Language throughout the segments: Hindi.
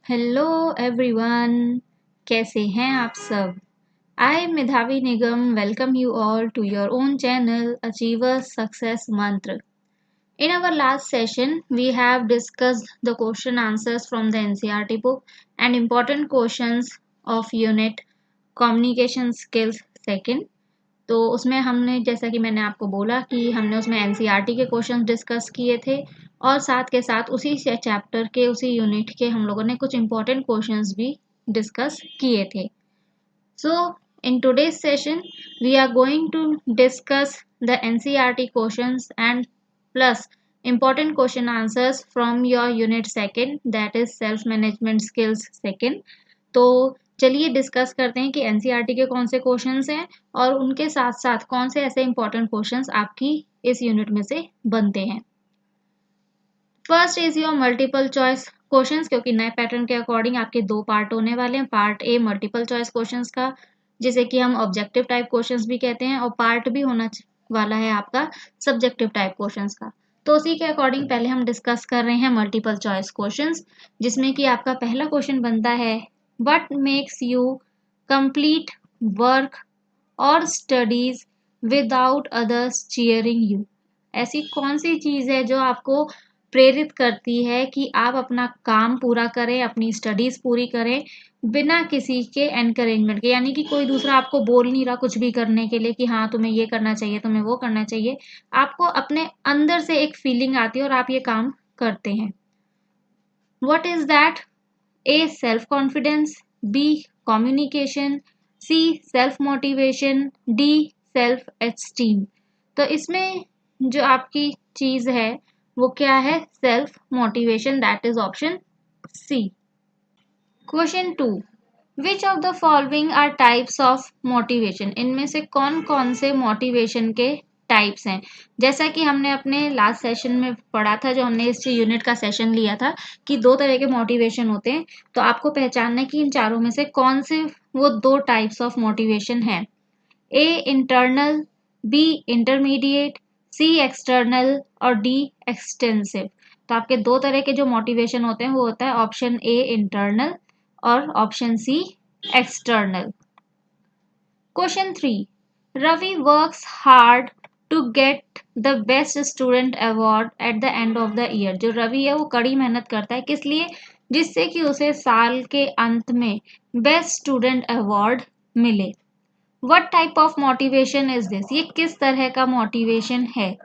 हेलो एवरीवन, कैसे हैं आप सब। I Medhavi Nigam welcome you all to your own channel achievers success mantra. In our last session, we have discussed the question answers from the NCERT book and important questions of unit communication skills second. तो उसमें हमने जैसा कि मैंने आपको बोला कि हमने उसमें एनसीईआरटी के क्वेश्चंस डिस्कस किए थे और साथ के साथ उसी चैप्टर के उसी यूनिट के हम लोगों ने कुछ इंपॉर्टेंट क्वेश्चंस भी डिस्कस किए थे. So in today's session we are going to discuss the NCERT questions and plus important question answers from your unit second, that is self management skills second. तो चलिए डिस्कस करते हैं कि एनसीईआरटी के कौन से क्वेश्चंस हैं और उनके साथ साथ कौन से ऐसे इंपॉर्टेंट क्वेश्चंस आपकी इस यूनिट में से बनते हैं. First is your multiple choice questions, क्योंकि नए पैटर्न के अकॉर्डिंग आपके दो पार्ट होने वाले हैं. Part A multiple choice questions का, जिसे कि हम ऑब्जेक्टिव टाइप क्वेश्चंस भी कहते हैं, और पार्ट भी होना वाला है आपका सब्जेक्टिव टाइप क्वेश्चंस का. तो उसी के अकॉर्डिंग पहले हम डिस्कस कर रहे हैं मल्टीपल चॉइस क्वेश्चंस, जिसमें कि आपका पहला क्वेश्चन बनता है what makes you complete work और studies without others cheering you. ऐसी कौन सी चीज है जो आपको प्रेरित करती है कि आप अपना काम पूरा करें, अपनी स्टडीज पूरी करें बिना किसी के एनकरेजमेंट के, यानी कि कोई दूसरा आपको बोल नहीं रहा कुछ भी करने के लिए कि हाँ तुम्हें ये करना चाहिए, तुम्हें वो करना चाहिए. आपको अपने अंदर से एक फीलिंग आती है और आप ये काम करते हैं. What is that? A self confidence, B communication, C self motivation, D self esteem. तो इसमें जो आपकी चीज है वो क्या है? Self motivation, that is option C. Question 2, which of the following are types of motivation. इनमें से कौन कौन से मोटिवेशन के टाइप्स हैं? जैसा कि हमने अपने लास्ट सेशन में पढ़ा था, जो हमने इस यूनिट का सेशन लिया था, कि दो तरह के मोटिवेशन होते हैं. तो आपको पहचानना है कि इन चारों में से कौन से वो दो टाइप्स ऑफ मोटिवेशन हैं. A internal, B intermediate, C external और डी एक्सटेंसिव. तो आपके दो तरह के जो मोटिवेशन होते हैं वो होता है ऑप्शन ए इंटरनल और option C external. Question 3, Ravi works hard to get the best student award at the end of the year. जो रवि है वो कड़ी मेहनत करता है, किस लिए? जिससे कि उसे साल के अंत में बेस्ट स्टूडेंट अवार्ड मिले. What type of motivation is this? ये किस तरह का मोटिवेशन है?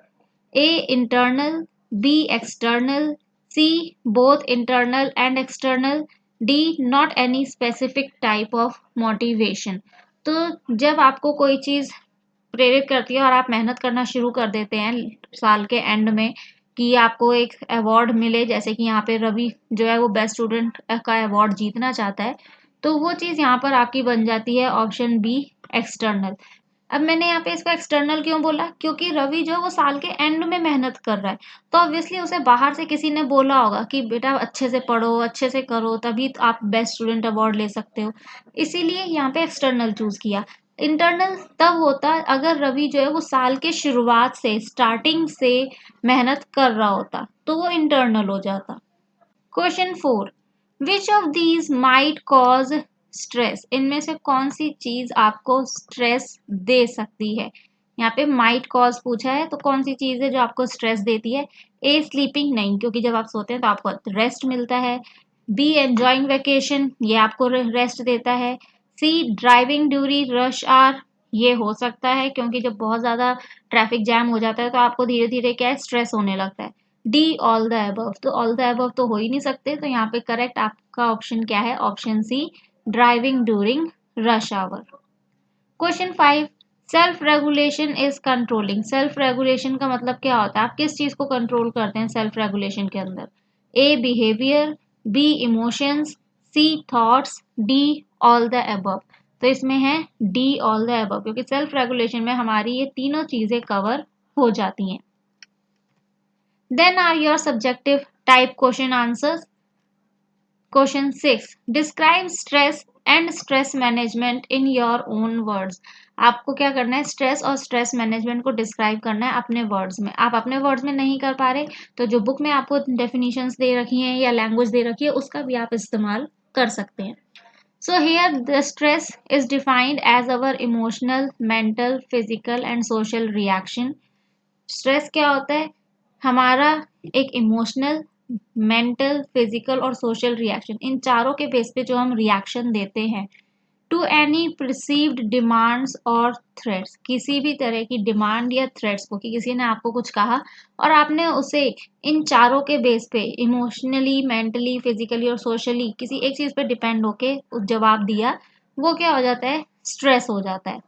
A internal, B external, C both internal and external, D not any specific type of motivation. तो जब आपको कोई चीज प्रेरित करती है और आप मेहनत करना शुरू कर देते हैं साल के एंड में कि आपको एक अवार्ड मिले, जैसे कि यहाँ पे रवि जो है वो बेस्ट स्टूडेंट का अवार्ड जीतना चाहता है, तो वो चीज यहाँ पर आपकी बन जाती है ऑप्शन बी एक्सटर्नल. अब मैंने यहाँ पे इसको एक्सटर्नल क्यों बोला? क्योंकि रवि जो है वो साल के एंड में मेहनत कर रहा है, तो ऑब्वियसली उसे बाहर से किसी ने बोला होगा कि बेटा अच्छे से पढ़ो, अच्छे से करो, तभी तो आप बेस्ट स्टूडेंट अवार्ड ले सकते हो. इसीलिए यहाँ पे एक्सटर्नल चूज किया. इंटरनल तब होता अगर रवि जो है वो साल के शुरुआत से, स्टार्टिंग से मेहनत कर रहा होता, तो वो इंटरनल हो जाता. Question 4, which of these might cause stress. इनमें से कौन सी चीज आपको स्ट्रेस दे सकती है? यहाँ पे माइट कॉज पूछा है, तो कौन सी चीज है जो आपको स्ट्रेस देती है? ए स्लीपिंग, नहीं, क्योंकि जब आप सोते हैं तो आपको रेस्ट मिलता है. बी एंजॉइंग वेकेशन, ये आपको रेस्ट देता है. सी ड्राइविंग ड्यूरिंग रश आवर, ये हो सकता है क्योंकि जब बहुत ज्यादा ट्रैफिक जैम हो जाता है तो आपको धीरे धीरे क्या है, स्ट्रेस होने लगता है. डी ऑल द अबव, तो ऑल द अबव तो हो ही नहीं सकते, तो यहाँ पे करेक्ट आपका ऑप्शन क्या है? Option C driving during rush hour. Question 5, self regulation is controlling. Self regulation का मतलब क्या होता है? आप किस चीज को कंट्रोल करते हैं सेल्फ रेगुलेशन के अंदर? A behaviour, B emotions, C thoughts, D all the above. तो इसमें है डी ऑल द अबव, क्योंकि सेल्फ रेगुलेशन में हमारी ये तीनों चीजें कवर हो जाती हैं. Then are your subjective type question answers. Question 6, describe stress and stress management in your own words. आपको क्या करना है, स्ट्रेस और स्ट्रेस मैनेजमेंट को डिस्क्राइब करना है अपने वर्ड्स में। आप अपने वर्ड्स में नहीं कर पा रहे तो जो बुक में आपको डेफिनेशंस दे रखी हैं या लैंग्वेज दे रखी है उसका भी आप इस्तेमाल कर सकते हैं। So here the stress is defined as our emotional, mental, physical and social reaction. Stress क्या होता है, हमारा एक इमोशनल, मेंटल, फिजिकल और सोशल रिएक्शन, इन चारों के बेस पे जो हम रिएक्शन देते हैं टू एनी परसीव्ड डिमांड्स और थ्रेट्स, किसी भी तरह की डिमांड या थ्रेट्स को, कि किसी ने आपको कुछ कहा और आपने उसे इन चारों के बेस पे इमोशनली, मेंटली, फिजिकली और सोशली किसी एक चीज पे डिपेंड होके जवाब दिया, वो क्या हो जाता है, स्ट्रेस हो जाता है।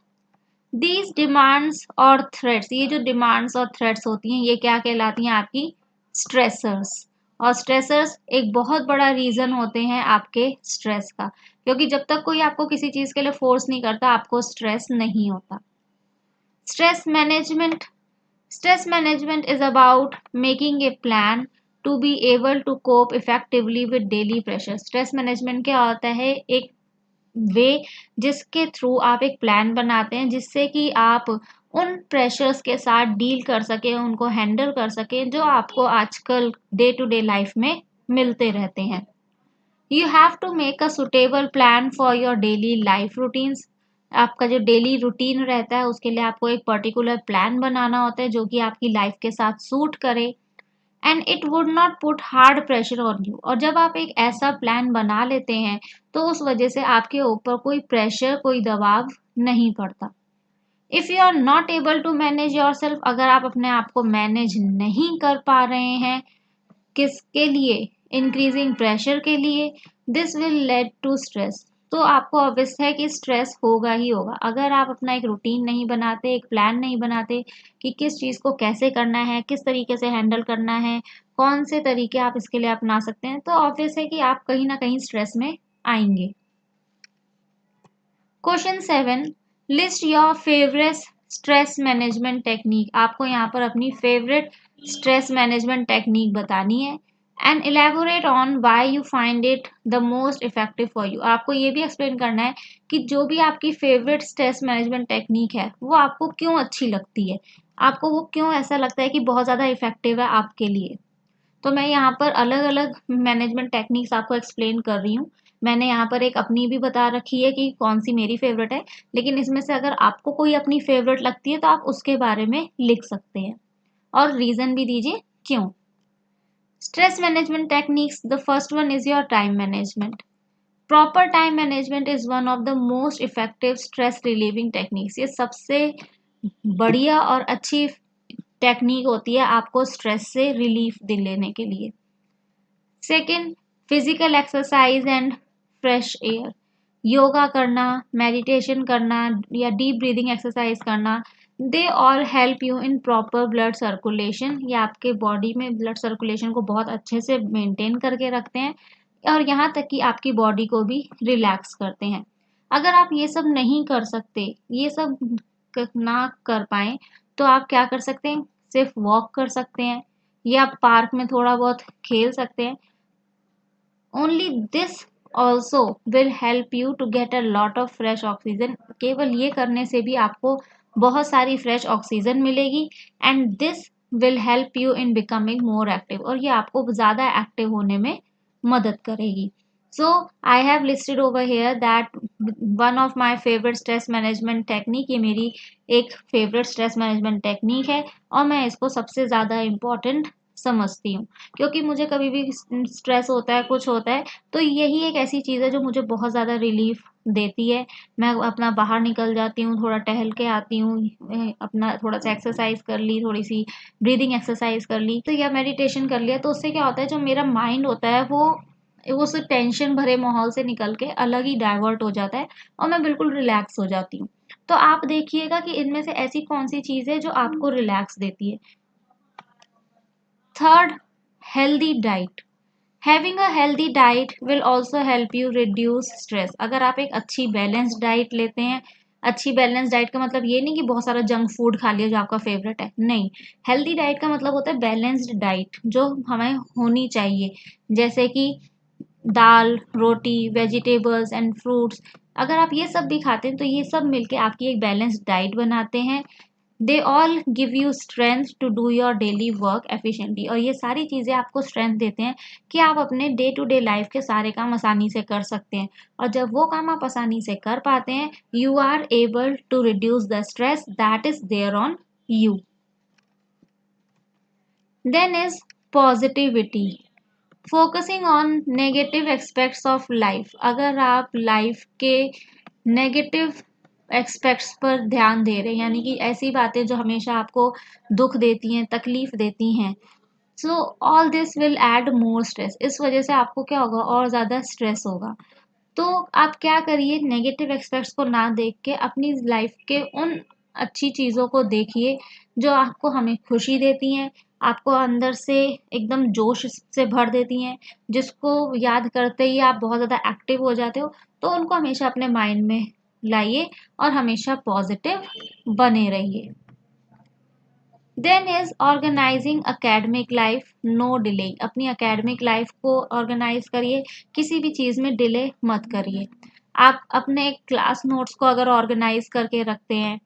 दीज डिमांड्स और थ्रेट्स, ये जो डिमांड्स और थ्रेट्स होती हैं ये क्या कहलाती हैं, आपकी स्ट्रेसर्स। और स्ट्रेसर्स एक बहुत बड़ा रीजन होते हैं आपके स्ट्रेस का, क्योंकि जब तक कोई आपको किसी चीज के लिए फोर्स नहीं करता आपको स्ट्रेस नहीं होता। Stress management, stress management is about making a plan to be able to cope effectively with daily pressure. Stress management क्या होता है, एक वे जिसके थ्रू आप एक प्लान बनाते हैं जिससे कि आप उन प्रेशर्स के साथ डील कर सकें, उनको हैंडल कर सकें जो आपको आजकल डे टू डे लाइफ में मिलते रहते हैं। You have to make a suitable plan for your daily life routines. आपका जो डेली रूटीन रहता है उसके लिए आपको एक पर्टिकुलर प्लान बनाना होता है जो कि आपकी लाइफ के साथ सूट करे, and it would not put hard pressure on you. और जब आप एक ऐसा प्लान बना लेते हैं तो उस वजह से आपके ऊपर कोई प्रेशर, कोई दबाव नहीं पड़ता। If you are not able to manage yourself, अगर आप अपने आप को मैनेज नहीं कर पा रहे हैं, किसके लिए, इंक्रीजिंग प्रेशर के लिए, this will lead to stress, तो आपको ऑब्वियस है कि स्ट्रेस होगा ही होगा। अगर आप अपना एक रूटीन नहीं बनाते, एक प्लान नहीं बनाते कि किस चीज़ को कैसे करना है, किस तरीके से हैंडल करना है, कौन से तरीके आप इसके लिए अपना सकते हैं, तो ऑब्वियस है कि आप कहीं ना कहीं स्ट्रेस में आएंगे। Question 7, list your favourite stress management technique. आपको यहाँ पर अपनी फेवरेट स्ट्रेस मैनेजमेंट टेक्निक बतानी है and elaborate on why you find it the most effective for you. आपको ये भी एक्सप्लेन करना है कि जो भी आपकी फेवरेट स्ट्रेस मैनेजमेंट टेक्निक है वो आपको क्यों अच्छी लगती है, आपको वो क्यों ऐसा लगता है कि बहुत ज़्यादा इफेक्टिव है आपके लिए। तो मैं यहाँ पर अलग अलग मैनेजमेंट टेक्निक्स आपको एक्सप्लेन कर रही हूँ। मैंने यहाँ पर एक अपनी भी बता रखी है कि कौन सी मेरी फेवरेट है, लेकिन इसमें से अगर आपको कोई अपनी फेवरेट लगती है तो आप उसके बारे में लिख सकते हैं और रीज़न भी दीजिए क्यों। Stress management techniques, the first one is your time management. Proper time management is one of the most effective stress relieving techniques. ये सबसे बढ़िया और अच्छी टेक्निक होती है आपको स्ट्रेस से रिलीफ दिलाने के लिए। Second, physical exercise and fresh air. Yoga करना, मेडिटेशन करना या डीप ब्रीदिंग एक्सरसाइज करना, they all help you in proper blood circulation. ये आपके बॉडी में ब्लड सर्कुलेशन को बहुत अच्छे से मेंटेन करके रखते हैं और यहाँ तक कि आपकी बॉडी को भी रिलैक्स करते हैं। अगर आप ये सब नहीं कर सकते, ये सब ना कर पाए, तो आप क्या कर सकते हैं, सिर्फ वॉक कर सकते हैं या पार्क में थोड़ा बहुत खेल सकते हैं। Only this also will help you to get a lot of fresh oxygen. केवल ये करने से भी आपको बहुत सारी फ्रेश ऑक्सीजन मिलेगी and this will help you in becoming more active, और ये आपको ज़्यादा एक्टिव होने में मदद करेगी। So I have listed over here that one of my favorite stress management technique, ये मेरी एक favorite stress management technique है और मैं इसको सबसे ज़्यादा important समझती हूँ, क्योंकि मुझे कभी भी स्ट्रेस होता है, कुछ होता है, तो यही एक ऐसी चीज़ है जो मुझे बहुत ज़्यादा रिलीफ देती है। मैं अपना बाहर निकल जाती हूँ, थोड़ा टहल के आती हूँ, अपना थोड़ा सा एक्सरसाइज कर ली, थोड़ी सी ब्रीदिंग एक्सरसाइज कर ली तो या मेडिटेशन कर लिया, तो उससे क्या होता है, जो मेरा माइंड होता है वो उस टेंशन भरे माहौल से निकल के अलग ही डाइवर्ट हो जाता है और मैं बिल्कुल रिलैक्स हो जाती हूँ। तो आप देखिएगा कि इनमें से ऐसी कौन सी चीज़ है जो आपको रिलैक्स देती है। Third, healthy diet. Having a healthy diet will also help you reduce stress. अगर आप एक अच्छी बैलेंस्ड डाइट लेते हैं, अच्छी बैलेंस डाइट का मतलब ये नहीं कि बहुत सारा जंक फूड खा लिया जो आपका फेवरेट है, नहीं। हेल्दी डाइट का मतलब होता है बैलेंस्ड डाइट जो हमें होनी चाहिए, जैसे कि दाल, रोटी, वेजिटेबल्स एंड फ्रूट्स, अगर आप ये सब भी खाते हैं तो ये सब मिलके आपकी एक बैलेंस्ड डाइट बनाते हैं। They all give you strength to do your daily work efficiently, और ये सारी चीज़ें आपको स्ट्रेंथ देते हैं कि आप अपने डे टू डे लाइफ के सारे काम आसानी से कर सकते हैं। और जब वो काम आप आसानी से कर पाते हैं, you are able to reduce the stress that is there on you. Then is positivity, focusing on negative aspects of life. अगर आप लाइफ के नेगेटिव एस्पेक्ट्स पर ध्यान दे रहे हैं, यानी कि ऐसी बातें जो हमेशा आपको दुख देती हैं, तकलीफ देती हैं, so all this will add more stress. इस वजह से आपको क्या होगा, और ज़्यादा स्ट्रेस होगा। तो आप क्या करिए, नेगेटिव एस्पेक्ट्स को ना देख के अपनी लाइफ के उन अच्छी चीज़ों को देखिए जो आपको हमें खुशी देती हैं, आपको अंदर से एकदम जोश से भर देती हैं, जिसको याद करते ही आप बहुत ज़्यादा एक्टिव हो जाते हो। तो उनको हमेशा अपने माइंड में लाइए और हमेशा पॉजिटिव बने रहिए। Then is organising academic life, no delay. अपनी अकेडमिक लाइफ को ऑर्गेनाइज करिए, किसी भी चीज़ में डिले मत करिए। आप अपने क्लास नोट्स को अगर ऑर्गेनाइज करके रखते हैं,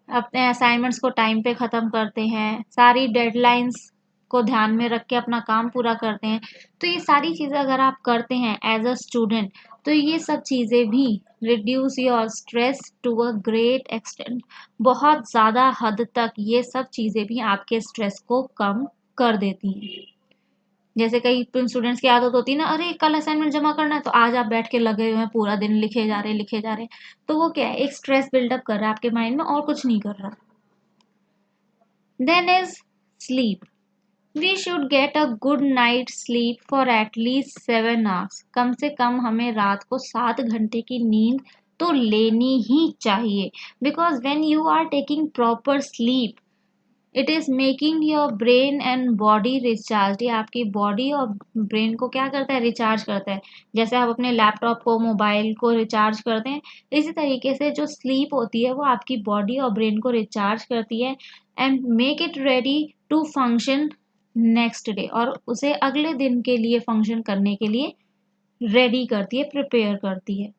अपने असाइनमेंट्स को टाइम पे ख़त्म करते हैं, सारी डेडलाइंस को ध्यान में रख के अपना काम पूरा करते हैं, तो ये सारी चीज़ें अगर आप करते हैं एज अ स्टूडेंट, तो ये सब चीज़ें भी reduce your stress to a great extent. बहुत ज़्यादा हद तक ये सब चीज़ें भी आपके स्ट्रेस को कम कर देती हैं। जैसे कई स्टूडेंट्स की आदत होती है ना, अरे कल असाइनमेंट जमा करना है, तो आज आप बैठ के लगे हुए हैं पूरा दिन लिखे जा रहे हैं, तो वो क्या है, एक स्ट्रेस बिल्डअप कर रहा है आपके माइंड में और कुछ नहीं कर रहा। Then is sleep, we should get a good night sleep for at least 7 hours. कम से कम हमें रात को 7 घंटे की नींद तो लेनी ही चाहिए, because when you are taking proper sleep, it is making your brain and body recharge. ये आपकी बॉडी और ब्रेन को क्या करता है, रिचार्ज करता है। जैसे आप अपने लैपटॉप को, मोबाइल को रिचार्ज करते हैं, इसी तरीके से जो स्लीप होती है वो आपकी बॉडी और ब्रेन को रिचार्ज करती है and make it ready to function next day, और उसे अगले दिन के लिए फंक्शन करने के लिए रेडी करती है, प्रिपेयर करती है।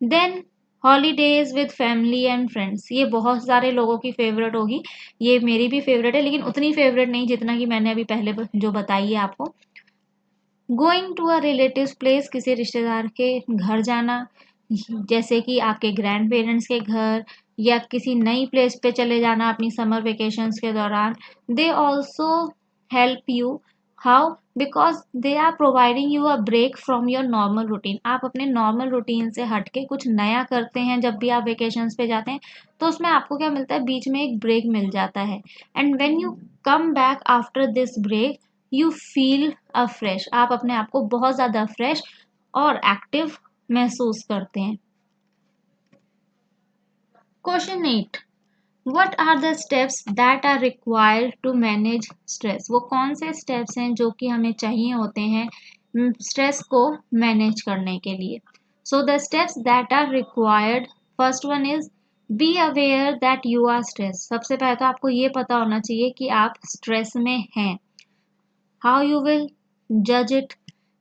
Then holidays with family and friends, ये बहुत सारे लोगों की फेवरेट होगी, ये मेरी भी फेवरेट है, लेकिन उतनी फेवरेट नहीं जितना कि मैंने अभी पहले जो बताई है आपको। Going to a relative place, किसी रिश्तेदार के घर जाना, जैसे कि आपके ग्रैंड पेरेंट्स के घर, या किसी नई प्लेस पे चले जाना अपनी समर वेकेशंस के दौरान। They also help you, how, because they are providing you a break from your normal routine. आप अपने नॉर्मल रूटीन से हट के कुछ नया करते हैं जब भी आप वेकेशंस पे जाते हैं, तो उसमें आपको क्या मिलता है, बीच में एक ब्रेक मिल जाता है। And when you come back after this break, you feel a fresh, आप अपने आप को बहुत ज़्यादा फ्रेश और एक्टिव महसूस करते हैं। Question 8, what are the steps that are required to manage stress. वो कौन से स्टेप्स हैं जो कि हमें चाहिए होते हैं स्ट्रेस को मैनेज करने के लिए। So the steps that are required, first one is be aware that you are stress. सबसे पहले तो आपको ये पता होना चाहिए कि आप स्ट्रेस में हैं। हाउ यू विल जज इट,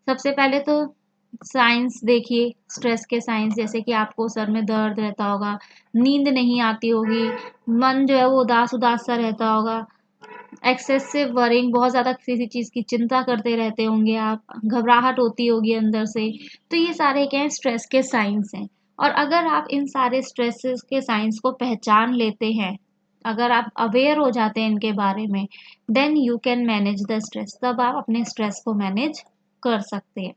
सबसे पहले तो साइंस देखिए, स्ट्रेस के साइंस, जैसे कि आपको सर में दर्द रहता होगा, नींद नहीं आती होगी, मन जो है वो उदास उदास सा रहता होगा, एक्सेसिव वरिंग, बहुत ज़्यादा किसी चीज़ की चिंता करते रहते होंगे आप, घबराहट होती होगी अंदर से, तो ये सारे क्या हैं, स्ट्रेस के साइंस हैं। और अगर आप इन सारे स्ट्रेसेस के साइंस को पहचान लेते हैं, अगर आप अवेयर हो जाते हैं इनके बारे में, then you can manage the stress, तब आप अपने स्ट्रेस को मैनेज कर सकते हैं।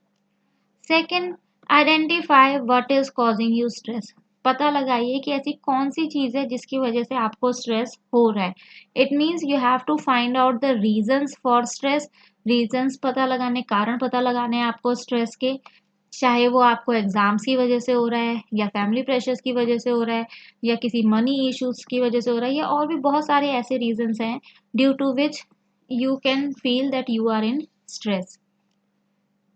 Second, identify what is causing you stress. पता लगाइए कि ऐसी कौन सी चीज़ है जिसकी वजह से आपको स्ट्रेस हो रहा है। It means you have to find out the reasons for stress. Reasons पता लगाने, कारण पता लगाने हैं आपको स्ट्रेस के, चाहे वो आपको एग्जाम्स की वजह से हो रहा है, या फैमिली प्रेशर्स की वजह से हो रहा है, या किसी मनी इश्यूज की वजह से हो रहा है, या और भी बहुत सारे ऐसे रीजंस हैं due to which you can feel that you are in stress.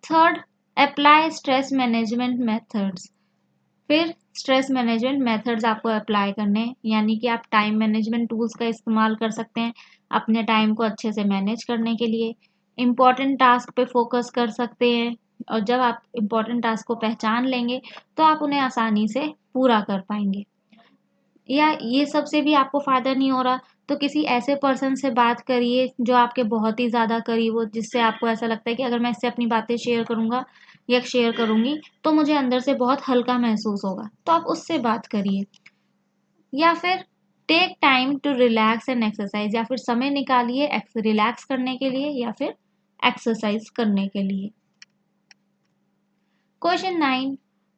Third, apply stress management methods. फिर स्ट्रेस मैनेजमेंट मेथड्स आपको अप्लाई करने हैं, यानी कि आप टाइम मैनेजमेंट टूल्स का इस्तेमाल कर सकते हैं अपने टाइम को अच्छे से मैनेज करने के लिए। इम्पॉर्टेंट टास्क पे फोकस कर सकते हैं, और जब आप इम्पोर्टेंट टास्क को पहचान लेंगे तो आप उन्हें आसानी से पूरा कर पाएंगे। या ये सब से भी आपको फ़ायदा नहीं हो रहा तो किसी ऐसे पर्सन से बात करिए जो आपके बहुत ही ज़्यादा करीब हो, जिससे आपको ऐसा लगता है कि अगर मैं इससे अपनी बातें शेयर करूँगा या शेयर करूँगी तो मुझे अंदर से बहुत हल्का महसूस होगा, तो आप उससे बात करिए। या फिर take time to relax and exercise, या फिर समय निकालिए रिलैक्स करने के लिए या फिर एक्सरसाइज करने के लिए। Question 9.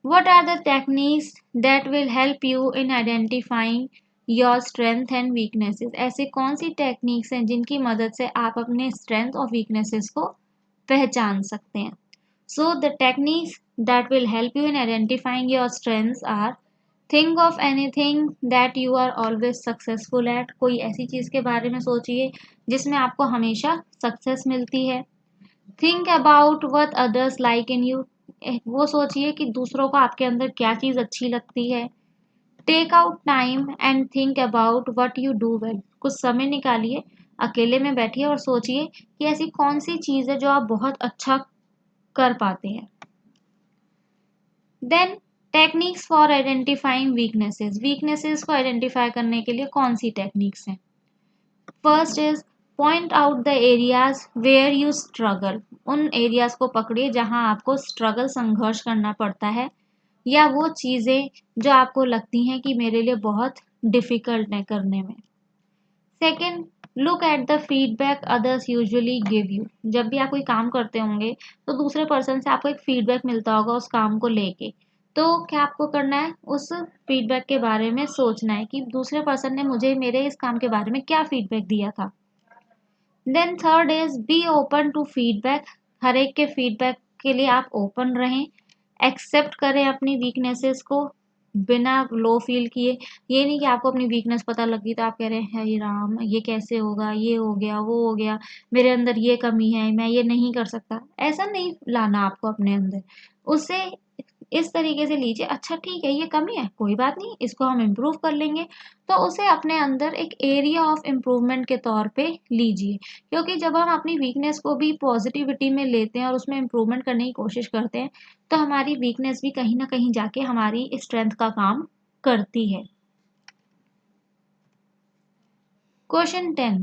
What are the techniques that will help you in identifying your strength and weaknesses? ऐसे कौन सी टेक्निक्स हैं जिनकी मदद से आप अपने स्ट्रेंथ और वीकनेसेस को पहचान सकते हैं? So the techniques that will help you in identifying your strengths are: think of anything that you are always successful at. कोई ऐसी चीज़ के बारे में सोचिए जिसमें आपको हमेशा सक्सेस मिलती है। Think about what others like in you, वो सोचिए कि दूसरों को आपके अंदर क्या चीज़ अच्छी लगती है। Take out time and think about what you do well, कुछ समय निकालिए, अकेले में बैठिए और सोचिए कि ऐसी कौन सी चीज़ है जो आप बहुत अच्छा कर पाते हैं। Then techniques for identifying weaknesses, weaknesses को आइडेंटिफाई करने के लिए कौन सी टेक्निक्स हैं? First is point out the areas where you struggle, उन एरियाज को पकड़िए जहां आपको स्ट्रगल संघर्ष करना पड़ता है, या वो चीज़ें जो आपको लगती हैं कि मेरे लिए बहुत डिफ़िकल्ट है करने में। Second, look at the feedback others usually give you, जब भी आप कोई काम करते होंगे तो दूसरे पर्सन से आपको एक फीडबैक मिलता होगा उस काम को लेके, तो क्या आपको करना है, उस फीडबैक के बारे में सोचना है कि दूसरे पर्सन ने मुझे मेरे इस काम के बारे में क्या फीडबैक दिया था। Then third is be open to feedback, हर एक के फीडबैक के लिए आप ओपन रहें, एक्सेप्ट करें अपनी वीकनेसेस को बिना लो फील किए। ये नहीं कि आपको अपनी वीकनेस पता लगी तो आप कह रहे हैं हे राम ये कैसे होगा, ये हो गया वो हो गया, मेरे अंदर ये कमी है, मैं ये नहीं कर सकता, ऐसा नहीं लाना आपको अपने अंदर। उससे इस तरीके से लीजिए, अच्छा ठीक है ये कमी है, कोई बात नहीं, इसको हम इम्प्रूव कर लेंगे, तो उसे अपने अंदर एक एरिया ऑफ इम्प्रूवमेंट के तौर पे लीजिए। क्योंकि जब हम अपनी वीकनेस को भी पॉजिटिविटी में लेते हैं और उसमें इम्प्रूवमेंट करने की कोशिश करते हैं तो हमारी वीकनेस भी कहीं ना कहीं जाके हमारी स्ट्रेंथ का काम करती है। Question 10.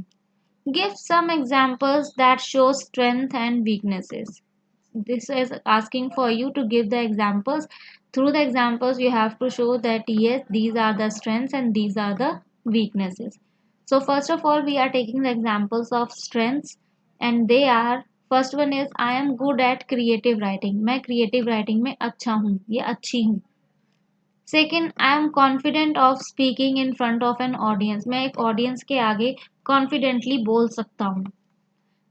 Give some examples that show strength and weaknesses. This is asking for you to give the examples. Through the examples, you have to show that yes, these are the strengths and these are the weaknesses. So, first of all, we are taking the examples of strengths, and they are: first one is I am good at creative writing. मैं creative writing में अच्छा हूँ या अच्छी हूँ। Second, I am confident of speaking in front of an audience, मैं एक ऑडियंस के आगे कॉन्फिडेंटली बोल सकता हूँ।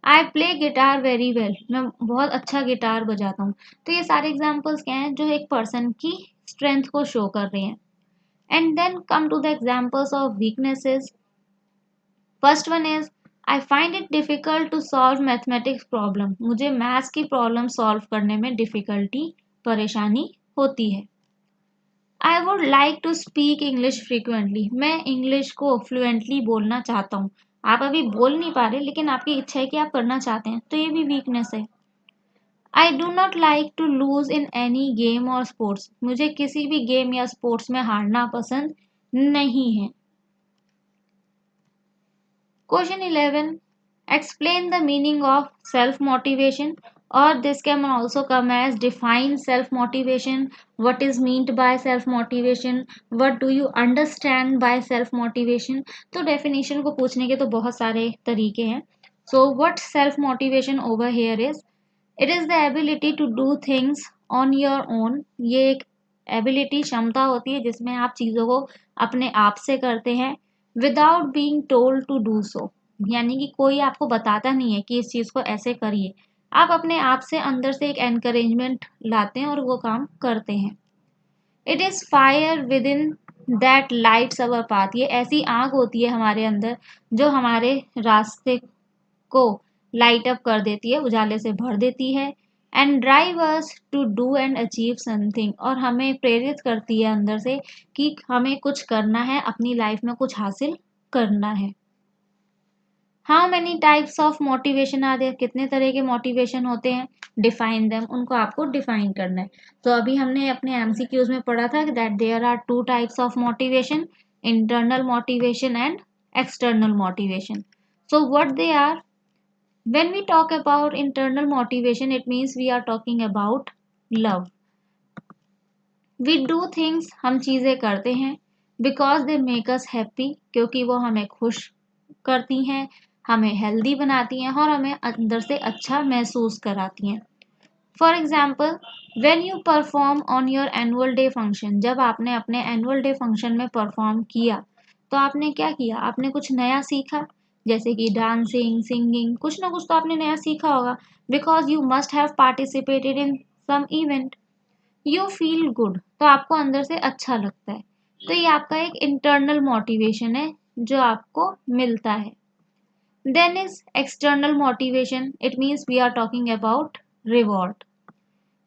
I play guitar very well, मैं बहुत अच्छा गिटार बजाता हूँ। तो ये सारे एग्जाम्पल्स क्या हैं जो एक पर्सन की स्ट्रेंथ को शो कर रहे हैं। And then come to the examples of weaknesses. First one is I find it difficult to solve mathematics problem, मुझे मैथ्स की प्रॉब्लम सॉल्व करने में डिफिकल्टी परेशानी होती है। I would like to speak English frequently, मैं इंग्लिश को फ्लुएंटली बोलना चाहता हूँ। आप अभी बोल नहीं पा रहे लेकिन आपकी इच्छा है कि आप करना चाहते हैं, तो ये भी वीकनेस है। I do not like to lose in any game और स्पोर्ट्स, मुझे किसी भी गेम या स्पोर्ट्स में हारना पसंद नहीं है। Question 11. Explain the meaning of self-motivation, or this can also come as define self-motivation. What is meant by self-motivation? What do you understand by self-motivation? तो definition को पूछने के तो बहुत सारे तरीके हैं. So what self-motivation over here is? It is the ability to do things on your own. ये एक ability क्षमता होती है जिसमें आप चीज़ों को अपने आप से करते हैं without being told to do so, यानी कि कोई आपको बताता नहीं है कि इस चीज़ को ऐसे करिए, आप अपने आप से अंदर से एक एनकरेजमेंट लाते हैं और वो काम करते हैं। It is fire with in that lights our path, ये ऐसी आग होती है हमारे अंदर जो हमारे रास्ते को लाइट अप कर देती है, उजाले से भर देती है। And drive us to do and achieve something, और हमें प्रेरित करती है अंदर से कि हमें कुछ करना है, अपनी लाइफ में कुछ हासिल करना है। How many types of motivation are there, कितने तरह के मोटिवेशन होते हैं, डिफाइन देम, उनको आपको डिफाइन करना है। तो अभी हमने अपने एमसीक्यूज में पढ़ा था that there are two types of motivation, internal motivation and external motivation. So what they are? When we talk about internal motivation, it means we are talking about love. We do things, हम चीज़ें करते हैं because they make us happy, क्योंकि वो हमें खुश करती हैं, हमें हेल्दी बनाती हैं और हमें अंदर से अच्छा महसूस कराती हैं। For example, when you perform on your annual day function, जब आपने अपने एनुअल डे फंक्शन में परफॉर्म किया तो आपने क्या किया, आपने कुछ नया सीखा, जैसे कि डांसिंग, सिंगिंग, कुछ ना कुछ तो आपने नया सीखा होगा, because you must have participated in some event. You feel good, तो आपको अंदर से अच्छा लगता है, तो ये आपका एक इंटरनल मोटिवेशन है जो आपको मिलता है। Then is external motivation, it means we are talking about reward.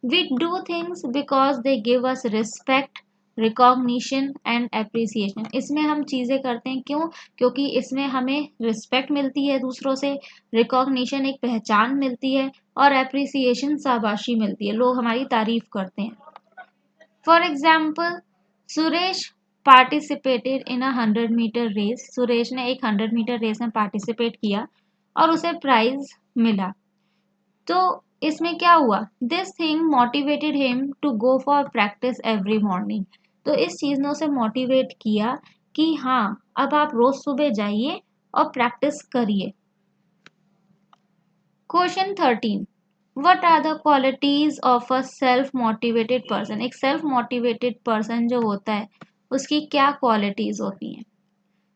We do things because they give us respect, recognition and appreciation. इसमें हम चीज़ें करते हैं क्यों? क्योंकि इसमें हमें रिस्पेक्ट मिलती है दूसरों से, रिकॉग्निशन एक पहचान मिलती है और एप्रिसिएशन शाबाशी मिलती है, लोग हमारी तारीफ करते हैं। For example, Suresh participated in a 100 metre race, Suresh ने एक 100 मीटर रेस में पार्टिसिपेट किया और उसे प्राइज मिला। तो इसमें क्या हुआ, this thing motivated him to go for practice every morning. तो इस चीज ने उसे मोटिवेट किया कि हाँ, अब आप रोज सुबह जाइए और प्रैक्टिस करिए। Question 13, what are the qualities of a self motivated person? एक सेल्फ मोटिवेटेड पर्सन जो होता है उसकी क्या क्वालिटीज होती हैं?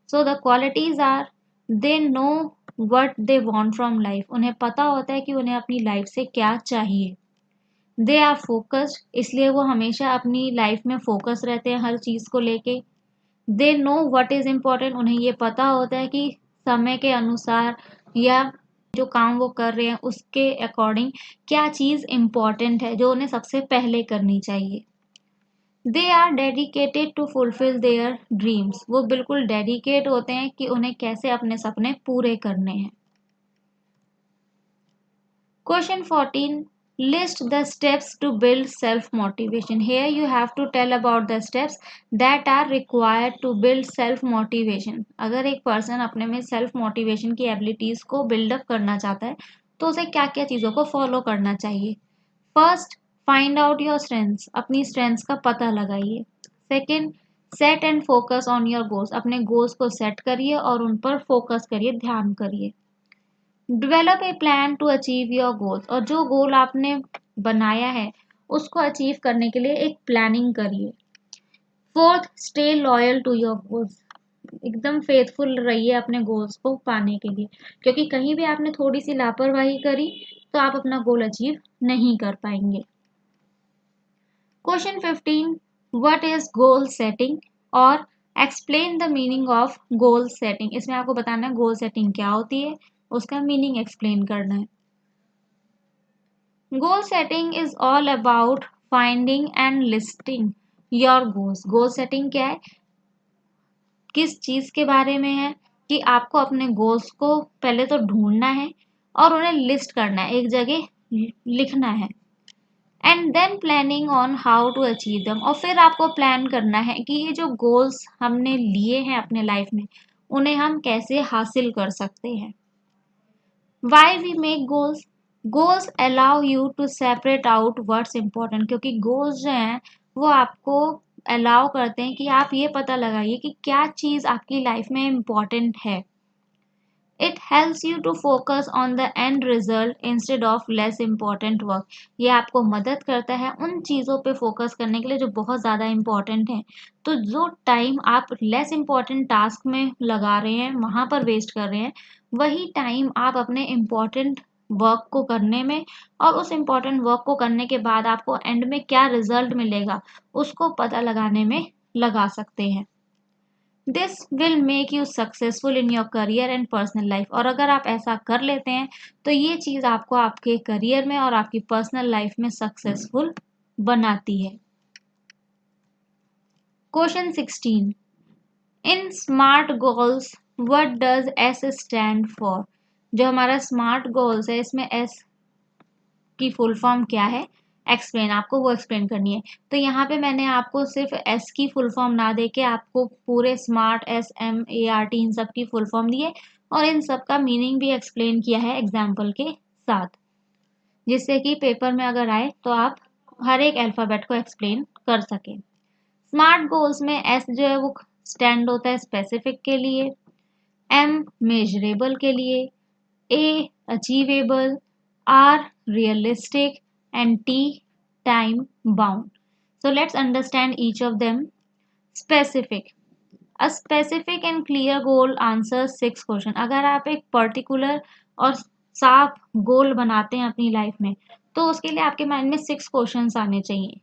So the qualities are, they know what they want from life, उन्हें पता होता है कि उन्हें अपनी लाइफ से क्या चाहिए। दे आर फोकस्ड, इसलिए वो हमेशा अपनी लाइफ में फोकस रहते हैं हर चीज़ को लेके। दे नो वट इज़ इम्पॉर्टेंट, उन्हें ये पता होता है कि समय के अनुसार या जो काम वो कर रहे हैं उसके अकॉर्डिंग क्या चीज़ इम्पॉर्टेंट है जो उन्हें सबसे पहले करनी चाहिए। They are dedicated to fulfil their dreams, वो बिल्कुल डेडिकेट होते हैं कि उन्हें कैसे अपने सपने पूरे करने हैं। Question 14, list the steps to build self motivation. Here you have to tell about the steps that are required to build self motivation. अगर एक पर्सन अपने में सेल्फ मोटिवेशन की एबिलिटीज को बिल्डअप करना चाहता है तो उसे क्या क्या चीज़ों को फॉलो करना चाहिए? First, find out your strengths, अपनी स्ट्रेंथ्स का पता लगाइए। Second, set and focus on your goals, अपने गोल्स को सेट करिए और उन पर फोकस करिए, ध्यान करिए। Develop a plan to achieve your goals, और जो गोल आपने बनाया है उसको अचीव करने के लिए एक प्लानिंग करिए। Fourth, stay loyal to your goals, एकदम फेथफुल रहिए अपने गोल्स को पाने के लिए, क्योंकि कहीं भी आपने थोड़ी सी लापरवाही करी तो आप अपना गोल अचीव नहीं कर पाएंगे। Question 15, what is goal setting और explain the meaning of goal setting. इसमें आपको बताना है गोल सेटिंग क्या होती है, उसका मीनिंग एक्सप्लेन करना है। Goal setting is all about finding and listing your goals. Goal setting क्या है, किस चीज के बारे में है कि आपको अपने गोल्स को पहले तो ढूंढना है और उन्हें लिस्ट करना है, एक जगह लिखना है। And then planning on how to achieve them, और फिर आपको प्लान करना है कि ये जो गोल्स हमने लिए हैं अपने लाइफ में उन्हें हम कैसे हासिल कर सकते हैं। Why we make goals, goals allow you to separate out what's important, क्योंकि गोल्स जो हैं वो आपको अलाउ करते हैं कि आप ये पता लगाइए कि क्या चीज़ आपकी लाइफ में इम्पोर्टेंट है। It helps you to focus on the end result instead of less important work, ये आपको मदद करता है उन चीज़ों पे फोकस करने के लिए जो बहुत ज़्यादा इम्पॉर्टेंट हैं। तो जो टाइम आप लेस इम्पॉर्टेंट टास्क में लगा रहे हैं, वहाँ पर वेस्ट कर रहे हैं, वही टाइम आप अपने इम्पॉर्टेंट वर्क को करने में, और उस इम्पॉर्टेंट वर्क को करने के बाद आपको एंड में क्या रिजल्ट मिलेगा उसको पता लगाने में लगा सकते हैं। This will make you successful in your career and personal life, और अगर आप ऐसा कर लेते हैं तो ये चीज़ आपको आपके करियर में और आपकी पर्सनल लाइफ में सक्सेसफुल बनाती है। Question 16, in smart goals what does S stand for? जो हमारा स्मार्ट गोल्स है इसमें एस की फुल फॉर्म क्या है, एक्सप्लेन, आपको वो एक्सप्लेन करनी है। तो यहाँ पे मैंने आपको सिर्फ एस की फुल फॉर्म ना दे के आपको पूरे स्मार्ट SMART इन सब की फुल फॉर्म दी है और इन सब का मीनिंग भी एक्सप्लेन किया है एग्जाम्पल के साथ, जिससे कि पेपर में अगर आए तो आप हर एक अल्फ़ाबेट को एक्सप्लेन कर सकें। स्मार्ट गोल्स में एस जो है वो स्टैंड होता है स्पेसिफिक के लिए, एम मेजरेबल के लिए, A achievable, R realistic, and T time bound. So let's understand each of them. Specific. A specific and clear goal answers 6 question. अगर आप एक पर्टिकुलर और साफ गोल बनाते हैं अपनी लाइफ में तो उसके लिए आपके माइंड में 6 क्वेश्चंस आने चाहिए।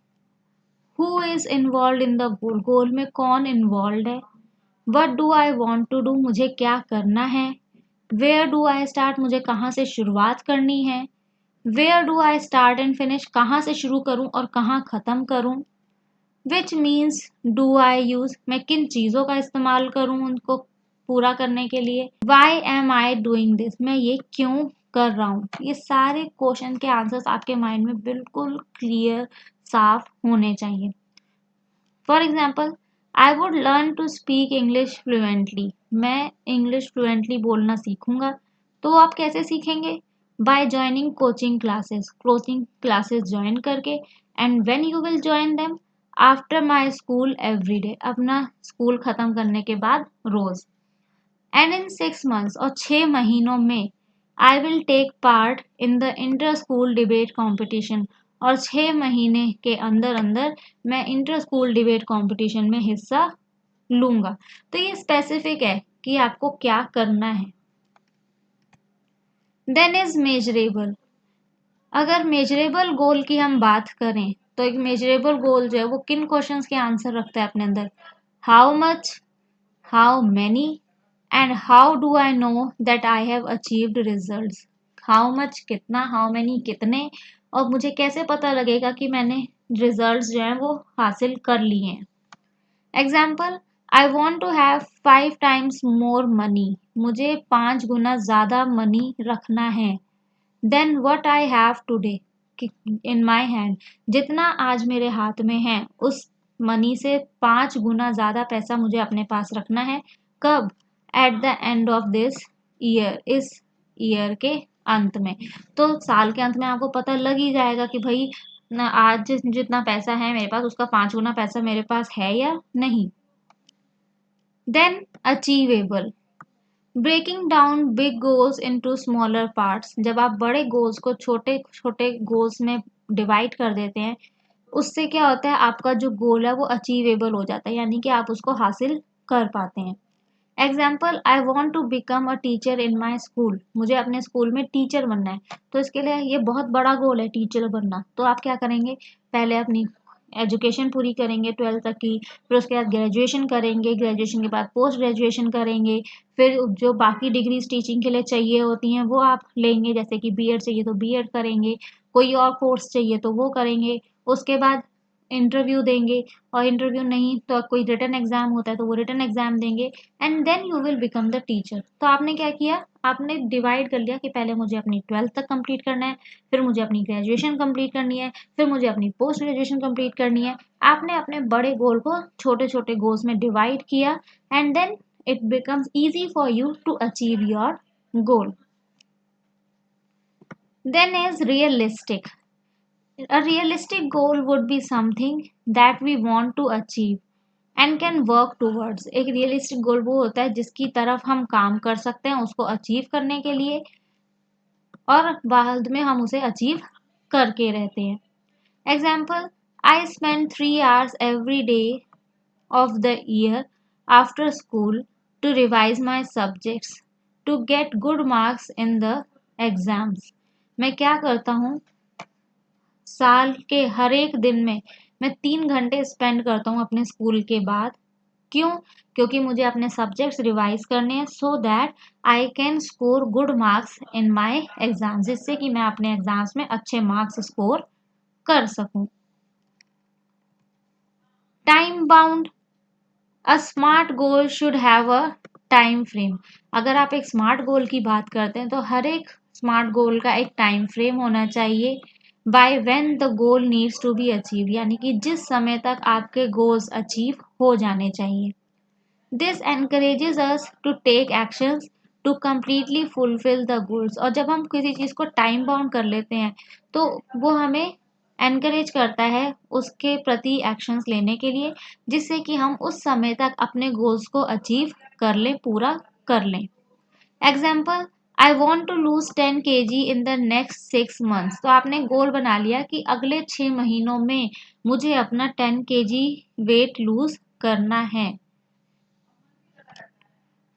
Who is involved in the goal? गोल में कौन इन्वॉल्व है? What do I want to do? मुझे क्या करना है? Where do I start? मुझे कहाँ से शुरुआत करनी है? Where do I start and finish? कहाँ से शुरू करूँ और कहाँ ख़त्म करूँ? Which means do I use? मैं किन चीज़ों का इस्तेमाल करूँ उनको पूरा करने के लिए? Why am I doing this? मैं ये क्यों कर रहा हूँ? ये सारे क्वेश्चन के आंसर्स आपके माइंड में बिल्कुल क्लियर, साफ होने चाहिए। For example, I would learn to speak English fluently. मैं इंग्लिश फ्लुएंटली बोलना सीखूंगा। तो आप कैसे सीखेंगे? By joining coaching classes join करके। And when you will join them? After my school every day. अपना स्कूल खत्म करने के बाद रोज। एंड इन 6 months और 6 महीनों में I will take part in the inter school debate competition. और 6 महीने के अंदर अंदर मैं इंटर स्कूल डिबेट कॉम्पिटिशन में हिस्सा लूंगा। तो ये स्पेसिफिक है कि आपको क्या करना है। Then is measurable. अगर मेजरेबल गोल की हम बात करें तो एक मेजरेबल गोल जो है वो किन क्वेश्चंस के आंसर रखता है अपने अंदर? How much, how many, and how do I know that I have achieved results. How much कितना, हाउ मैनी कितने, और मुझे कैसे पता लगेगा कि मैंने रिजल्ट्स जो हैं वो हासिल कर लिए हैं। Example, I want to have 5 times more money. मुझे 5 गुना ज़्यादा मनी रखना है। Then what I have today in my hand. जितना आज मेरे हाथ में है उस मनी से 5 गुना ज़्यादा पैसा मुझे अपने पास रखना है। कब? Eight the end of this year. इस ईयर के अंत में। तो साल के अंत में आपको पता लग ही जाएगा कि भाई आज जितना पैसा है मेरे पास उसका 5 गुना पैसा मेरे पास है या नहीं। Then achievable. Breaking down big goals into smaller parts. जब आप बड़े गोल्स को छोटे छोटे गोल्स में डिवाइड कर देते हैं उससे क्या होता है, आपका जो गोल है वो अचीवेबल हो जाता है, यानी कि आप उसको हासिल कर पाते हैं। Example, I want to become a teacher in my school. मुझे अपने स्कूल में टीचर बनना है। तो इसके लिए ये बहुत बड़ा गोल है टीचर बनना। तो आप क्या करेंगे? पहले अपनी एजुकेशन पूरी करेंगे 12th तक की, फिर उसके बाद ग्रेजुएशन करेंगे, ग्रेजुएशन के बाद पोस्ट ग्रेजुएशन करेंगे, फिर जो बाकी डिग्रीज टीचिंग के लिए चाहिए होती हैं वो आप लेंगे, जैसे कि बीएड चाहिए तो बीएड करेंगे, कोई और कोर्स चाहिए तो वो करेंगे। उसके बाद इंटरव्यू देंगे, और इंटरव्यू नहीं तो कोई रिटन एग्जाम होता है तो वो रिटन एग्जाम देंगे, and then you will become the teacher. तो आपने क्या किया? आपने डिवाइड कर लिया कि पहले मुझे अपनी 12th तक कंप्लीट करना है, फिर मुझे अपनी ग्रेजुएशन कंप्लीट करनी है, फिर मुझे अपनी पोस्ट ग्रेजुएशन कंप्लीट करनी है। आपने अपने बड़े गोल को छोटे छोटे गोल्स में डिवाइड किया, and then it becomes easy for you to achieve your goal. Then is realistic. A realistic goal would be something that we want to achieve and can work towards. एक realistic goal वो होता है जिसकी तरफ हम काम कर सकते हैं उसको अचीव करने के लिए, और बाद में हम उसे अचीव करके रहते हैं। Example, I spend 3 hours every day of the year after school to revise my subjects to get good marks in the exams. मैं क्या करता हूँ? साल के हर एक दिन में मैं 3 घंटे स्पेंड करता हूँ अपने स्कूल के बाद। क्यों? क्योंकि मुझे अपने सब्जेक्ट्स रिवाइज करने हैं so that I can score good marks in my exam, जिससे कि मैं अपने एग्जाम्स में अच्छे मार्क्स स्कोर कर सकूं। Time bound. A smart goal should have a time frame. अगर आप एक स्मार्ट गोल की बात करते हैं तो हर एक स्मार्ट गोल का एक टाइम फ्रेम होना चाहिए। By when the goal needs to be achieve, यानी कि जिस समय तक आपके गोल्स अचीव हो जाने चाहिए। This encourages us to take actions to completely fulfil the goals. और जब हम किसी चीज़ को टाइम बाउंड कर लेते हैं तो वो हमें एनकरेज करता है उसके प्रति एक्शंस लेने के लिए, जिससे कि हम उस समय तक अपने गोल्स को अचीव कर लें, पूरा कर लें। Example, I want to lose 10 kg in the next 6 months। तो आपने गोल बना लिया कि अगले 6 महीनों में मुझे अपना 10 kg वेट लूज करना है।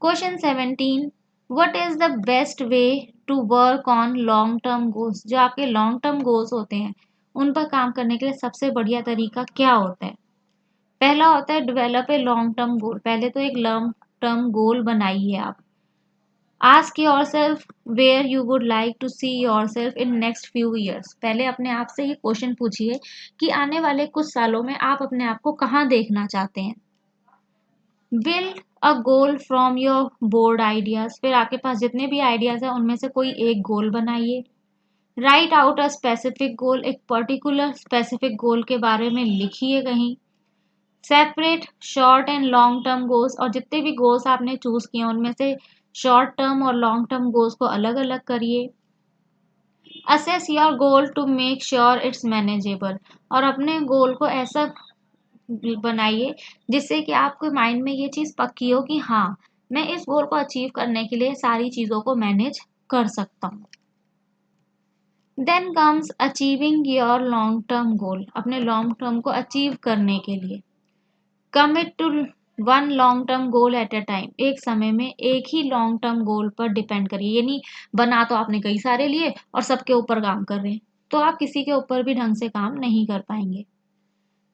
Question 17, what is the best way to work on long term goals. जो आपके लॉन्ग टर्म गोल्स होते हैं उन पर काम करने के लिए सबसे बढ़िया तरीका क्या होता है? पहला होता है develop a long term goal. पहले तो एक लॉन्ग टर्म गोल बनाइए आप। Ask yourself where you would like to see yourself in next few years. पहले अपने आप से ये क्वेश्चन पूछिए कि आने वाले कुछ सालों में आप अपने आप को कहाँ देखना चाहते हैं। Build a goal from your board ideas. फिर आपके पास जितने भी आइडियाज हैं उनमें से कोई एक गोल बनाइए। Write out a specific goal. एक पर्टिकुलर स्पेसिफिक गोल के बारे में लिखिए कहीं। Separate short and long term goals. और जितने भी गोल्स आपने चूज किए उनमें से शॉर्ट टर्म और लॉन्ग टर्म गोल्स को अलग अलग करिए। Assess your goal to make sure it's manageable. और अपने गोल को ऐसा बनाइए जिससे कि आपके माइंड में ये चीज़ पक्की हो कि हाँ, मैं इस गोल को अचीव करने के लिए सारी चीज़ों को मैनेज कर सकता हूँ। Then comes achieving your long term goal. अपने लॉन्ग टर्म को अचीव करने के लिए commit to one long term goal at a time. एक समय में एक ही लॉन्ग टर्म गोल पर डिपेंड करिए। यानी बना तो आपने कई सारे लिए और सबके ऊपर काम कर रहे हैं तो आप किसी के ऊपर भी ढंग से काम नहीं कर पाएंगे।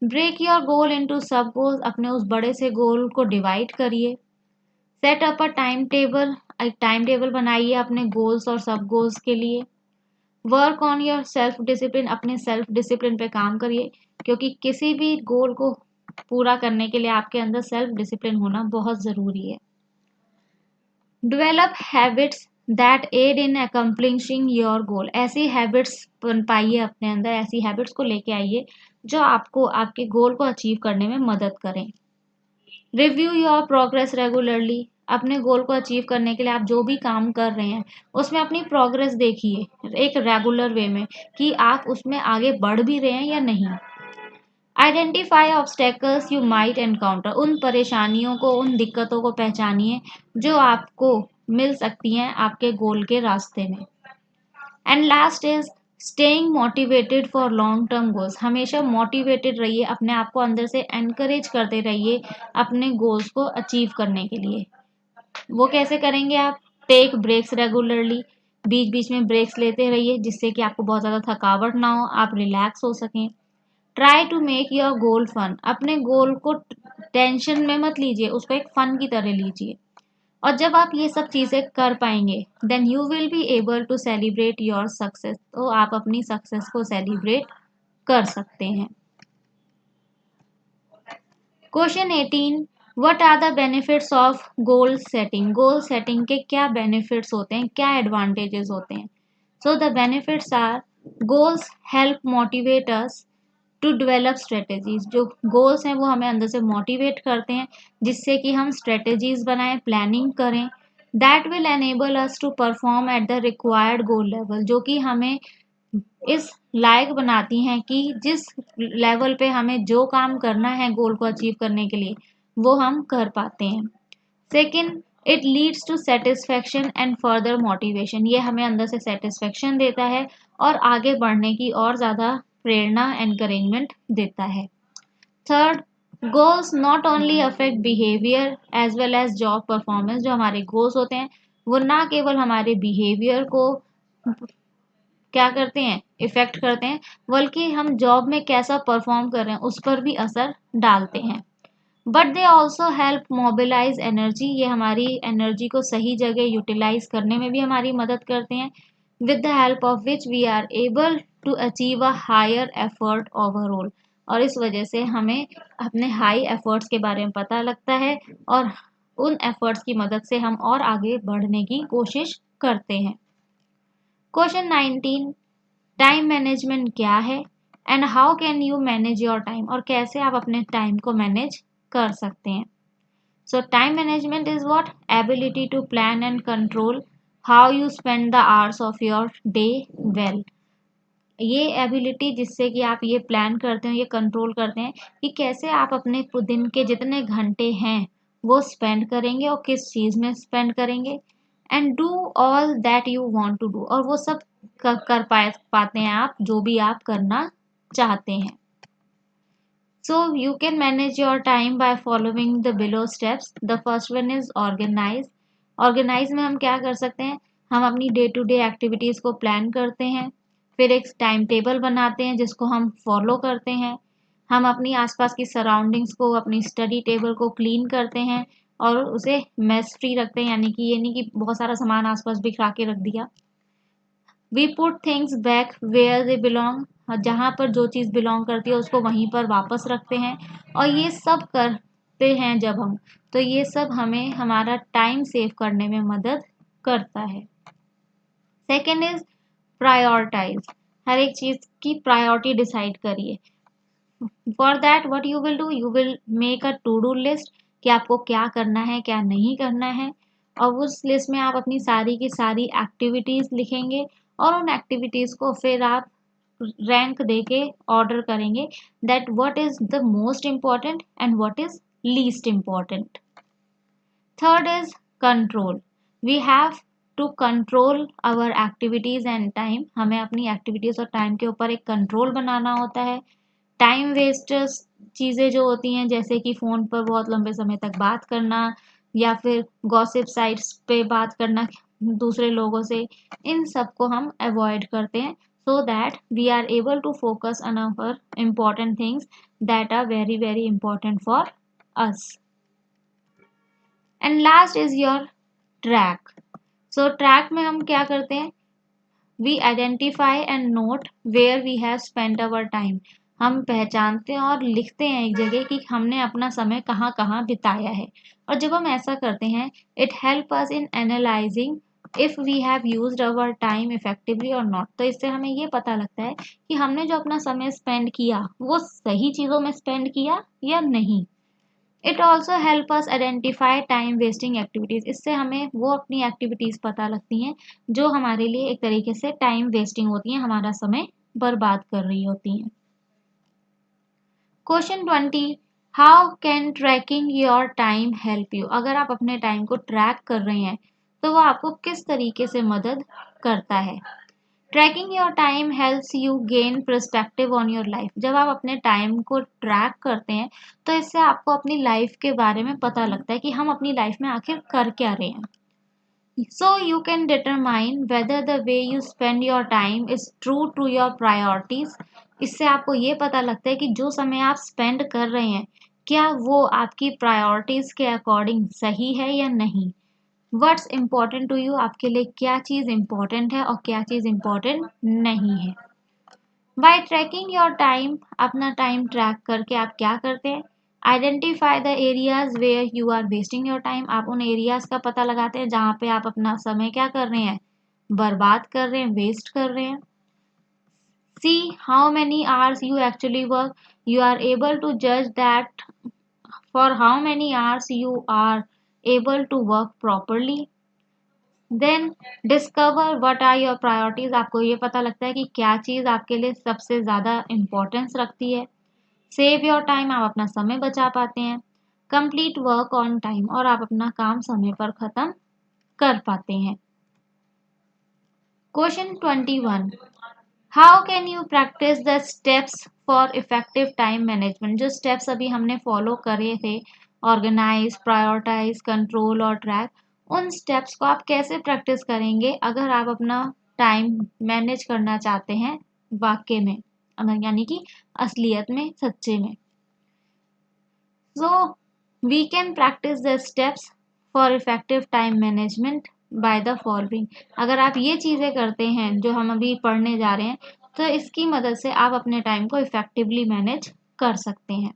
Break your goal into sub goals. अपने उस बड़े से गोल को डिवाइड करिए। Set up a time table. एक टाइम टेबल बनाइए अपने गोल्स और सब गोल्स के लिए। Work on yourself discipline. अपने सेल्फ डिसिप्लिन पे काम करिए क्योंकि किसी भी गोल को पूरा करने के लिए आपके अंदर सेल्फ डिसिप्लिन होना बहुत ज़रूरी है। Develop habits that aid in accomplishing your goal. ऐसी हैबिट्स बन पाइए अपने अंदर, ऐसी हैबिट्स को लेके आइए जो आपको आपके गोल को अचीव करने में मदद करें। Review your progress regularly. अपने गोल को अचीव करने के लिए आप जो भी काम कर रहे हैं उसमें अपनी प्रोग्रेस देखिए एक रेगुलर वे में कि आप उसमें आगे बढ़ भी रहे हैं या नहीं। Identify obstacles you might encounter. उन परेशानियों को, उन दिक्कतों को पहचानिए जो आपको मिल सकती हैं आपके गोल के रास्ते में। And last is staying motivated for long term goals. हमेशा मोटिवेटेड रहिए, अपने आप को अंदर से एनकरेज करते रहिए अपने गोल्स को अचीव करने के लिए। वो कैसे करेंगे आप? Take breaks regularly. बीच बीच में ब्रेक्स लेते रहिए जिससे कि आपको बहुत ज़्यादा थकावट ना हो, आप रिलैक्स हो सकें। Try to make your goal fun. अपने गोल को टेंशन में मत लीजिए, उसको एक फन की तरह लीजिए। और जब आप ये सब चीज़ें कर पाएंगे then you will be able to celebrate your success. तो आप अपनी सक्सेस को सेलिब्रेट कर सकते हैं। Question 18, what are the benefits of goal setting. Goal setting के क्या बेनिफिट्स होते हैं, क्या एडवांटेजेस होते हैं? So the benefits are goals help motivate us to develop strategies. जो गोल्स हैं वो हमें अंदर से मोटिवेट करते हैं जिससे कि हम स्ट्रेटेजीज बनाएं, प्लानिंग करें। That will enable us to perform at the required goal level. जो कि हमें इस लायक बनाती हैं कि जिस लेवल पे हमें जो काम करना है गोल को अचीव करने के लिए वो हम कर पाते हैं। Second, it leads to satisfaction and further motivation. ये हमें अंदर से सेटिस्फेक्शन देता है और आगे बढ़ने की और ज़्यादा प्रेरणा, एनकरेजमेंट देता है। Third, goals not only affect behaviour as well as job performance. जो हमारे गोल्स होते हैं वो ना केवल हमारे बिहेवियर को क्या करते हैं, इफेक्ट करते हैं, बल्कि हम जॉब में कैसा परफॉर्म कर रहे हैं उस पर भी असर डालते हैं। But they also help mobilise energy. ये हमारी एनर्जी को सही जगह यूटिलाइज करने में भी हमारी मदद करते हैं। With the help of which we are able to achieve a higher effort overall. और इस वजह से हमें अपने हाई एफर्ट्स के बारे में पता लगता है और उन एफर्ट्स की मदद से हम और आगे बढ़ने की कोशिश करते हैं। क्वेश्चन 19, टाइम मैनेजमेंट क्या है and how can you manage your time, और कैसे आप अपने टाइम को मैनेज कर सकते हैं। So time management is what, ability to plan and control how you spend the hours of your day well. ये एबिलिटी जिससे कि आप ये प्लान करते हैं, ये कंट्रोल करते हैं कि कैसे आप अपने दिन के जितने घंटे हैं वो स्पेंड करेंगे और किस चीज़ में स्पेंड करेंगे, and do all that you want to do, और वो सब कर पाते हैं आप जो भी आप करना चाहते हैं। So you can manage your time by following the below steps. The first one is organize. Organize में हम क्या कर सकते हैं, हम अपनी डे टू डे एक्टिविटीज़ को प्लान करते हैं, फिर एक टाइम टेबल बनाते हैं जिसको हम फॉलो करते हैं। हम अपनी आसपास की सराउंडिंग्स को, अपनी स्टडी टेबल को क्लीन करते हैं और उसे मेस फ्री रखते हैं, यानी कि ये नहीं कि बहुत सारा सामान आसपास बिखरा के रख दिया। We put things back where they belong, जहाँ पर जो चीज़ बिलोंग करती है उसको वहीं पर वापस रखते हैं, और ये सब करते हैं जब हम, तो ये सब हमें हमारा टाइम सेव करने में मदद करता है। सेकेंड इज प्रायोरिटाइज, हर एक चीज़ की प्रायोरिटी डिसाइड करिए। For that what you will do, you will make a to do list कि आपको क्या करना है क्या नहीं करना है, और उस लिस्ट में आप अपनी सारी की सारी एक्टिविटीज़ लिखेंगे और उन एक्टिविटीज़ को फिर आप रैंक देके ऑर्डर करेंगे that what is the most important and what is least important. Third is control, we have to control our activities and time, हमें अपनी एक्टिविटीज और टाइम के ऊपर एक कंट्रोल बनाना होता है। टाइम वेस्टर्स चीज़ें जो होती हैं जैसे कि फ़ोन पर बहुत लंबे समय तक बात करना या फिर गॉसिप साइट्स पे बात करना दूसरे लोगों से, इन सब को हम अवॉइड करते हैं so that we are able to focus on our important things that are very very important for us. And last is your track. So track में हम क्या करते हैं, we identify and note where we have spent our time. हम पहचानते हैं और लिखते हैं एक जगह कि हमने अपना समय कहाँ कहाँ बिताया है, और जब हम ऐसा करते हैं it help us in analyzing if we have used our time effectively or not. तो इससे हमें ये पता लगता है कि हमने जो अपना समय स्पेंड किया वो सही चीज़ों में स्पेंड किया या नहीं। It also help us identify time wasting activities, इससे हमें वो अपनी एक्टिविटीज़ पता लगती हैं जो हमारे लिए एक तरीके से टाइम वेस्टिंग होती हैं, हमारा समय बर्बाद कर रही होती हैं। Question 20, how can trekking your time help you, अगर आप अपने टाइम को ट्रैक कर रहे हैं तो वो आपको किस तरीके से मदद करता है। Trekking your time helps you gain perspective on your life, जब आप अपने टाइम को ट्रैक करते हैं तो इससे आपको अपनी लाइफ के बारे में पता लगता है कि हम अपनी लाइफ में आखिर कर क्या रहे हैं। So you can determine whether the way you spend your time is true to your priorities. इससे आपको ये पता लगता है कि जो समय आप स्पेंड कर रहे हैं क्या वो आपकी प्रायोरिटीज के अकॉर्डिंग सही है या नहीं। व्हाट्स इम्पोर्टेंट टू यू, आपके लिए क्या चीज़ इम्पोर्टेंट है और क्या चीज़ इम्पोर्टेंट नहीं है। बाय ट्रैकिंग योर टाइम, अपना टाइम ट्रैक करके आप क्या करते हैं, identify the areas where you are wasting your time, आप उन एरियाज का पता लगाते हैं जहाँ पे आप अपना समय क्या कर रहे हैं, बर्बाद कर रहे हैं, वेस्ट कर रहे हैं। See how many hours you actually work, you are able to जज that for how many hours you are able to work properly. Then discover what are your priorities, आपको ये पता लगता है कि क्या चीज़ आपके लिए सबसे ज़्यादा इम्पोर्टेंस रखती है। सेव योर टाइम, आप अपना समय बचा पाते हैं। कंप्लीट वर्क ऑन टाइम, और आप अपना काम समय पर ख़त्म कर पाते हैं। Question 21, how can you practice the steps for effective time management, जो स्टेप्स अभी हमने फॉलो करे थे, ऑर्गेनाइज, प्रायोरिटाइज, कंट्रोल और ट्रैक, उन स्टेप्स को आप कैसे प्रैक्टिस करेंगे अगर आप अपना टाइम मैनेज करना चाहते हैं वाकई में, यानी कि असलियत में, सच्चे में। So we can practise the steps for effective time management by the following, अगर आप ये चीज़ें करते हैं जो हम अभी पढ़ने जा रहे हैं तो इसकी मदद से आप अपने टाइम को इफेक्टिवली मैनेज कर सकते हैं।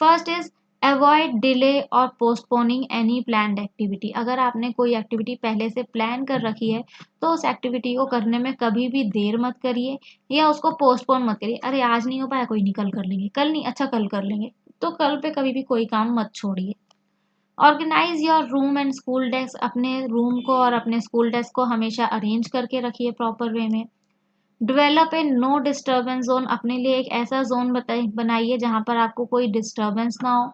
फर्स्ट इज अवॉइड डिले और पोस्टपोनिंग एनी प्लान्ड एक्टिविटी। अगर आपने कोई एक्टिविटी पहले से प्लान कर रखी है तो उस एक्टिविटी को करने में कभी भी देर मत करिए या उसको पोस्टपोन मत करिए। अरे आज नहीं हो पाया, कोई नहीं कल कर लेंगे, कल नहीं, अच्छा कल कर लेंगे, तो कल पे कभी भी कोई काम मत छोड़िए। Organise your room and school desk. अपने रूम को और अपने स्कूल डेस्क को हमेशा अरेंज करके रखिए प्रॉपर वे में। Develop a no disturbance zone. अपने लिए एक ऐसा जोन बनाइए जहाँ पर आपको कोई डिस्टर्बेंस ना हो।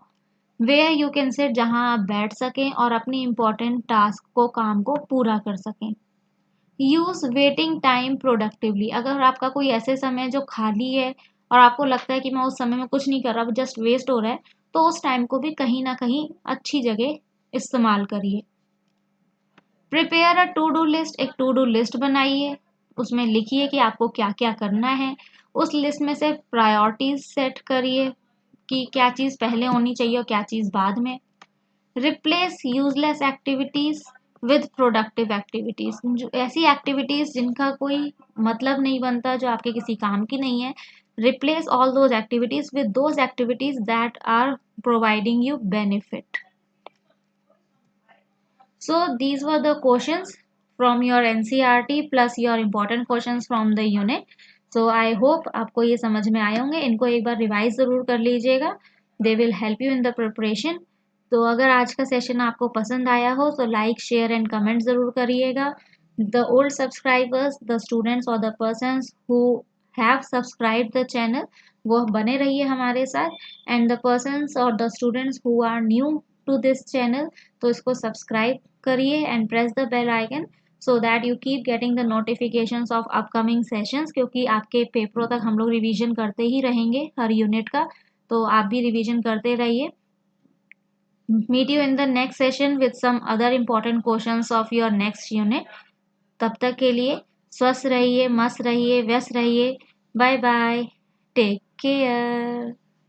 वेयर यू कैन सिट, जहाँ आप बैठ सकें और अपनी इम्पोर्टेंट टास्क को, काम को पूरा कर सकें। Use waiting time productively. अगर आपका कोई ऐसे समय जो खाली है और आपको लगता है कि मैं उस समय में कुछ नहीं कर रहा, जस्ट वेस्ट हो रहा है, तो उस टाइम को भी कहीं ना कहीं अच्छी जगह इस्तेमाल करिए। Prepare a to do list. एक टू डू लिस्ट बनाइए, उसमें लिखिए कि आपको क्या क्या करना है। उस लिस्ट में से प्रायोरिटीज सेट करिए कि क्या चीज़ पहले होनी चाहिए और क्या चीज़ बाद में। Replace useless activities with productive activities. जो ऐसी एक्टिविटीज जिनका कोई मतलब नहीं बनता, जो आपके किसी काम की नहीं है, replace all those activities with those activities that are providing you benefit. So these were the questions from your NCERT plus your important questions from the unit. So I hope आपको ये समझ में आए होंगे। इनको एक बार रिवाइज ज़रूर कर लीजिएगा, they will help you in the preparation. तो अगर आज का सेशन आपको पसंद आया हो तो लाइक, शेयर एंड कमेंट ज़रूर करिएगा। The old subscribers, the students और the persons who have subscribe the channel, वो बने रहिए हमारे साथ। एंड द पर्सन्स और the students who are new to this channel, तो इसको सब्सक्राइब करिए and press the bell icon so that you keep getting the notifications of upcoming sessions, क्योंकि आपके पेपरों तक हम लोग रिवीजन करते ही रहेंगे हर यूनिट का, तो आप भी रिवीजन करते रहिए। Meet you in the next session with some other important questions of your next unit. तब तक के लिए स्वस्थ रहिए, मस्त रहिए, व्यस्त रहिए। Bye bye, take care.